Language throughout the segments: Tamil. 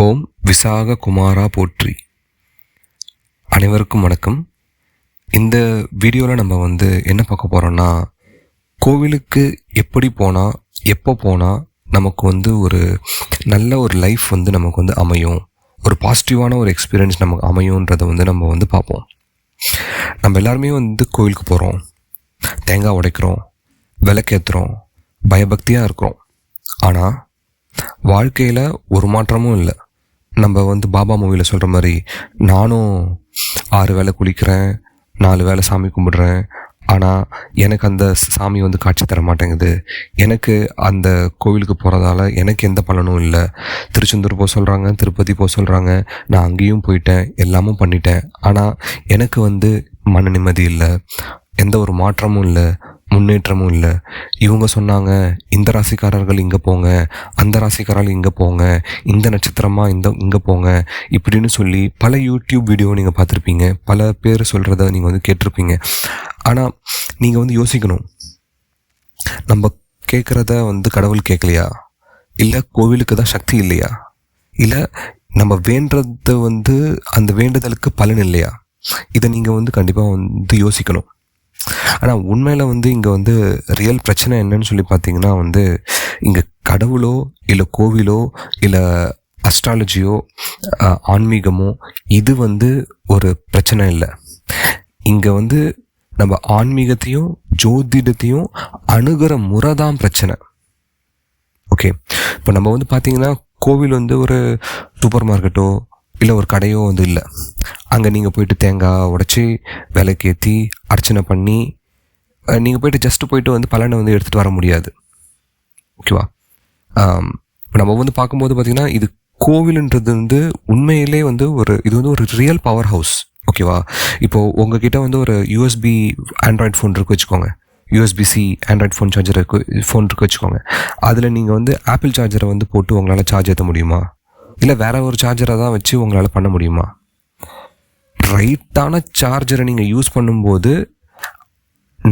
ஓம் விசாக குமாரா போற்றி. அனைவருக்கும் வணக்கம். இந்த வீடியோவில் நம்ம என்ன பார்க்க போகிறோன்னா, கோவிலுக்கு எப்படி போனால் எப்போ போனால் நமக்கு ஒரு நல்ல ஒரு லைஃப் நமக்கு அமையும், ஒரு பாசிட்டிவான ஒரு எக்ஸ்பீரியன்ஸ் நமக்கு அமையுன்றதை நம்ம பார்ப்போம். நம்ம எல்லாருமே கோவிலுக்கு போகிறோம், தேங்காய் உடைக்கிறோம், விளக்கேற்றுறோம், பயபக்தியாக இருக்கிறோம். ஆனால் வாழ்க்கையில் ஒரு மாற்றமும் இல்லை. நம்ம பாபா மூவியில் சொல்கிற மாதிரி, நானும் 6 வேளை குளிக்கிறேன், 4 வேளை சாமி கும்பிடுறேன், ஆனால் எனக்கு அந்த சாமி காட்சி தர மாட்டேங்குது, எனக்கு அந்த கோவிலுக்கு போகிறதால எனக்கு எந்த பலனும் இல்லை. திருச்செந்தூர் போக சொல்கிறாங்க, திருப்பதி போக சொல்கிறாங்க, நான் அங்கேயும் போயிட்டேன், எல்லாமும் பண்ணிட்டேன், ஆனால் எனக்கு மன நிம்மதி இல்லை, எந்த ஒரு மாற்றமும் இல்லை, முன்னேற்றமும் இல்லை. இவங்க சொன்னாங்க, இந்த ராசிக்காரர்கள் இங்கே போங்க, அந்த ராசிக்காரர்கள் இங்கே போங்க, இந்த நட்சத்திரமாக இங்கே போங்க இப்படின்னு சொல்லி பல யூடியூப் வீடியோ நீங்கள் பார்த்துருப்பீங்க, பல பேர் சொல்கிறத நீங்கள் கேட்டிருப்பீங்க. ஆனால் நீங்கள் யோசிக்கணும், நம்ம கேட்குறத கடவுள் கேட்கலையா, இல்லை கோவிலுக்கு தான் சக்தி இல்லையா, இல்லை நம்ம வேண்டது அந்த வேண்டுதலுக்கு பலன் இல்லையா? இதை நீங்கள் கண்டிப்பாக யோசிக்கணும். ஆனால் உண்மையில் இங்கே ரியல் பிரச்சனை என்னன்னு சொல்லி பார்த்தீங்கன்னா, இங்கே கடவுளோ இல்லை கோவிலோ இல்லை அஸ்ட்ராலஜியோ ஆன்மீகமோ இது ஒரு பிரச்சனை இல்லை. இங்கே நம்ம ஆன்மீகத்தையும் ஜோதிடத்தையும் அணுகிற முறை தான் பிரச்சனை. ஓகே, இப்போ நம்ம பார்த்தீங்கன்னா கோவில் ஒரு சூப்பர் மார்க்கெட்டோ இல்லை ஒரு கடையோ இல்லை. அங்கே நீங்கள் போயிட்டு தேங்காய் உடைச்சி விளக்கேற்றி அர்ச்சனை பண்ணி நீங்கள் போயிட்டு ஜஸ்ட்டு போயிட்டு பலனை எடுத்துகிட்டு வர முடியாது. ஓகேவா? இப்போ நம்ம பார்க்கும்போது பார்த்திங்கன்னா, இது கோவிலுன்றது உண்மையிலே ஒரு ரியல் பவர் ஹவுஸ். ஓகேவா? இப்போது உங்ககிட்ட ஒரு யூஎஸ்பி ஆண்ட்ராய்ட் ஃபோன் இருக்கு வச்சுக்கோங்க, யூஎஸ்பிசி ஆண்ட்ராய்ட் ஃபோன் சார்ஜர் இருக்கு வச்சுக்கோங்க. அதில் நீங்கள் ஆப்பிள் சார்ஜரை போட்டு உங்களால் சார்ஜ் ஏற்ற முடியுமா? இல்லை வேற ஒரு சார்ஜரை தான் வச்சு உங்களால் பண்ண முடியுமா? ரைட்டான சார்ஜரை நீங்கள் யூஸ் பண்ணும்போது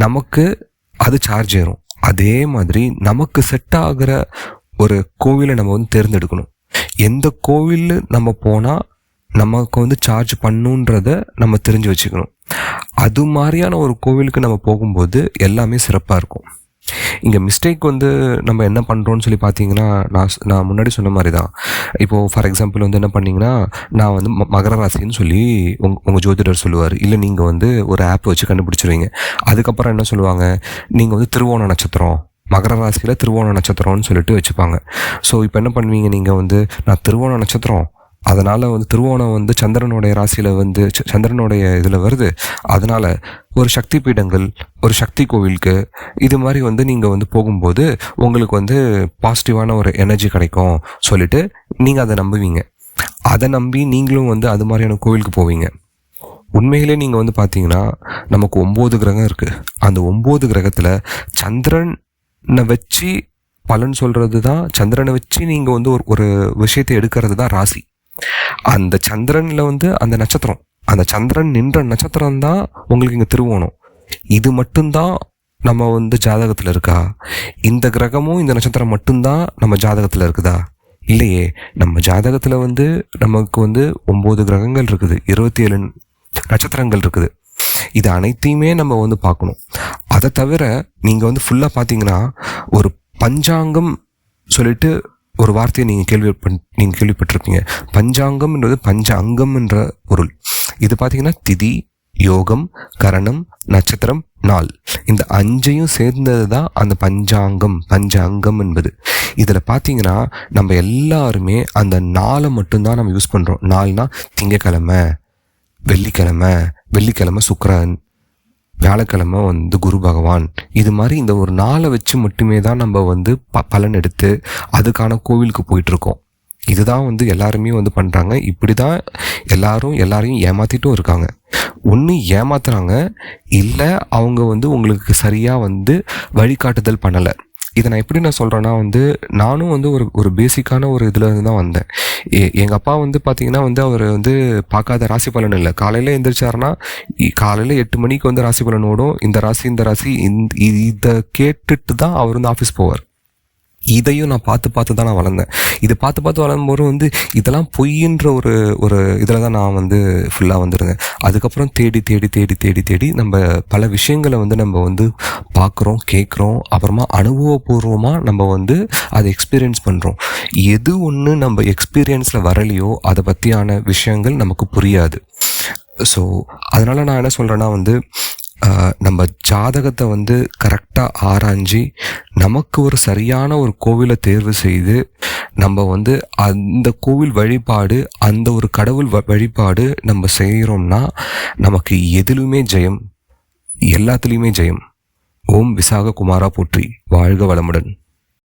நமக்கு அது சார்ஜ் ஏறும். அதே மாதிரி நமக்கு செட் ஆகிற ஒரு கோவிலை நம்ம தேர்ந்தெடுக்கணும். எந்த கோவில் நம்ம போனால் நமக்கு சார்ஜ் பண்ணுன்றத நம்ம தெரிஞ்சு வச்சுக்கணும். அது மாதிரியான ஒரு கோவிலுக்கு நம்ம போகும்போது எல்லாமே சிறப்பாக இருக்கும். இங்கே மிஸ்டேக் நம்ம என்ன பண்ணுறோன்னு சொல்லி பார்த்தீங்கன்னா, நான் முன்னாடி சொன்ன மாதிரி தான். இப்போது ஃபார் எக்ஸாம்பிள் என்ன பண்ணிங்கன்னா, நான் மகர ராசின்னு சொல்லி உங்கள் ஜோதிடர் சொல்லுவார், இல்லை நீங்கள் ஒரு ஆப் வச்சு கண்டுபிடிச்சிருவீங்க. அதுக்கப்புறம் என்ன சொல்லுவாங்க, நீங்கள் திருவோண நட்சத்திரம், மகர ராசியில் திருவோண நட்சத்திரம்னு சொல்லிட்டு வச்சுப்பாங்க. ஸோ இப்போ என்ன பண்ணுவீங்க, நீங்கள் நான் திருவோண நட்சத்திரம், அதனால் திருவோணம் சந்திரனுடைய ராசியில் சந்திரனுடைய இதில் வருது, அதனால் ஒரு சக்தி பீடங்கள், ஒரு சக்தி கோவிலுக்கு இது மாதிரி நீங்கள் போகும்போது உங்களுக்கு பாசிட்டிவான ஒரு எனர்ஜி கிடைக்கும் சொல்லிட்டு நீங்கள் அதை நம்புவீங்க. அதை நம்பி நீங்களும் அது மாதிரியான கோவிலுக்கு போவீங்க. உண்மையிலே நீங்கள் பார்த்தீங்கன்னா, நமக்கு 9 கிரகம் இருக்குது. அந்த 9 கிரகத்தில் சந்திரனை வச்சு பலன் சொல்கிறது தான், சந்திரனை வச்சு நீங்கள் ஒரு விஷயத்தை எடுக்கிறது தான் ராசி. அந்த சந்திரனில் அந்த நட்சத்திரம், அந்த சந்திரன் நின்ற நட்சத்திரம் தான் உங்களுக்கு இங்கே திருவோணம். இது மட்டும்தான் நம்ம ஜாதகத்தில் இருக்கா? இந்த கிரகமும் இந்த நட்சத்திரம் மட்டும்தான் நம்ம ஜாதகத்தில் இருக்குதா? இல்லையே. நம்ம ஜாதகத்தில் நமக்கு 9 கிரகங்கள் இருக்குது, 27 நட்சத்திரங்கள் இருக்குது. இது அனைத்தையுமே நம்ம பார்க்கணும். அதை தவிர நீங்கள் ஃபுல்லாக பார்த்தீங்கன்னா, ஒரு பஞ்சாங்கம் சொல்லிட்டு ஒரு வார்த்தையை நீங்கள் கேள்விப்பட்டிருப்பீங்க. பஞ்சாங்கம் என்பது பஞ்ச அங்கம் என்ற பொருள். இது பார்த்தீங்கன்னா திதி, யோகம், கரணம், நட்சத்திரம், நாள், இந்த 5ஐயும் சேர்ந்தது தான் அந்த பஞ்சாங்கம், பஞ்ச அங்கம் என்பது. இதில் பார்த்தீங்கன்னா நம்ம எல்லாருமே அந்த நாளை மட்டும்தான் நம்ம யூஸ் பண்ணுறோம். நாள்னா திங்கக்கிழமை, வெள்ளிக்கிழமை சுக்கிரன், வியாழக்கிழமை குரு பகவான், இது மாதிரி இந்த ஒரு நாளை வச்சு மட்டுமே தான் நம்ம பலன் எடுத்து அதுக்கான கோவிலுக்கு போயிட்டுருக்கோம். இதுதான் எல்லாருமே பண்ணுறாங்க. இப்படி தான் எல்லாரையும் ஏமாற்றிட்டும் இருக்காங்க. ஒன்று ஏமாத்துறாங்க, இல்லை அவங்க உங்களுக்கு சரியாக வழிகாட்டுதல் பண்ணலை. இதை நான் எப்படி சொல்கிறேன்னா, நானும் ஒரு பேசிக்கான ஒரு இதில் தான் வந்தேன். எங்கள் அப்பா பார்த்தீங்கன்னா அவர் பார்க்காத ராசி பலன் இல்லை. காலையில் எழுந்திரிச்சாருன்னா காலையில் 8 மணிக்கு ராசி பலன் ஓடும். இந்த ராசி இதை கேட்டுட்டு தான் அவர் ஆஃபீஸ் போவார். இதையும் நான் பார்த்து தான் நான் வளர்ந்தேன். இது பார்த்து வளரும்போது வந்து இதெல்லாம் பொய்ன்ற ஒரு ஒரு இதில் தான் நான் வந்து ஃபுல்லாக வந்துருந்தேன். அதுக்கப்புறம் தேடி நம்ம பல விஷயங்களை வந்து நம்ம வந்து பார்க்குறோம், கேட்குறோம். அப்புறமா அனுபவபூர்வமாக நம்ம வந்து அதை எக்ஸ்பீரியன்ஸ் பண்ணுறோம். எது ஒன்று நம்ம எக்ஸ்பீரியன்ஸில் வரலையோ அதை பற்றியான விஷயங்கள் நமக்கு புரியாது. ஸோ அதனால் நான் என்ன சொல்கிறேன்னா வந்து நம்ம ஜாதகத்தை வந்து கரெக்டாக ஆராய்ஞ்சி நமக்கு ஒரு சரியான ஒரு கோவிலை தேர்வு செய்து நம்ம வந்து அந்த கோவில் வழிபாடு, அந்த ஒரு கடவுள் வழிபாடு நம்ம செய்கிறோம்னா நமக்கு எதிலுமே ஜெயம், எல்லாத்துலேயுமே ஜெயம். ஓம் விசாக குமாரா போற்றி. வாழ்க வளமுடன்.